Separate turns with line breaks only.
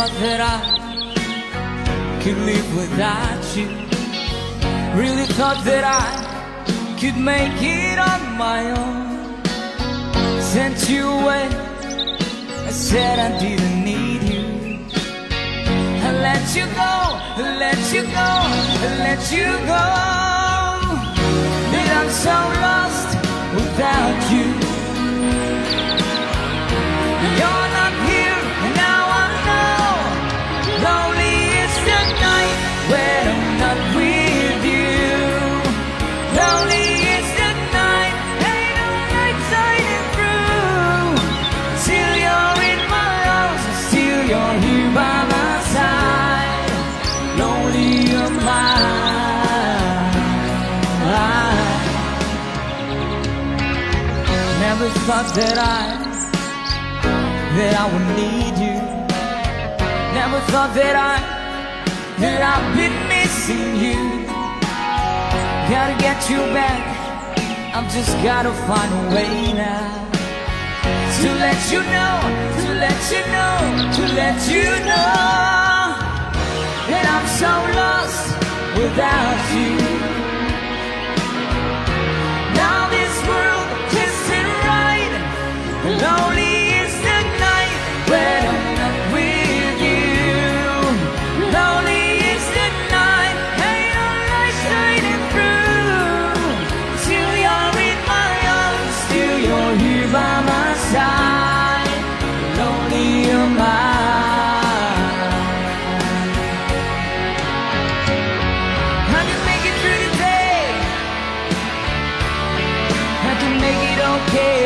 thought that I could live without you. Really thought that I could make it on my own. Sent you away, I said I didn't need you. I let you go, I let you go, I let you go. That I'm so lost without you. You're not here, and now I know. Lonely is the night when I'm not with you. Lonely is the night, ain't no light shining through. Till you're in my arms, still you're here by my side. Lonely am I. Never thought that I would need you. Never thought that I've been missing you. Gotta get you back, I've just gotta find a way now. To let you know, to let you know, to let you know that I'm so lost without you. Now this world isn't right. Lonely is the night when I'm not with you. Lonely is the night, ain't no light shining through. Till you're in my arms, still you're here by my side. Lonely am I. I can make it through the day, I can make it okay.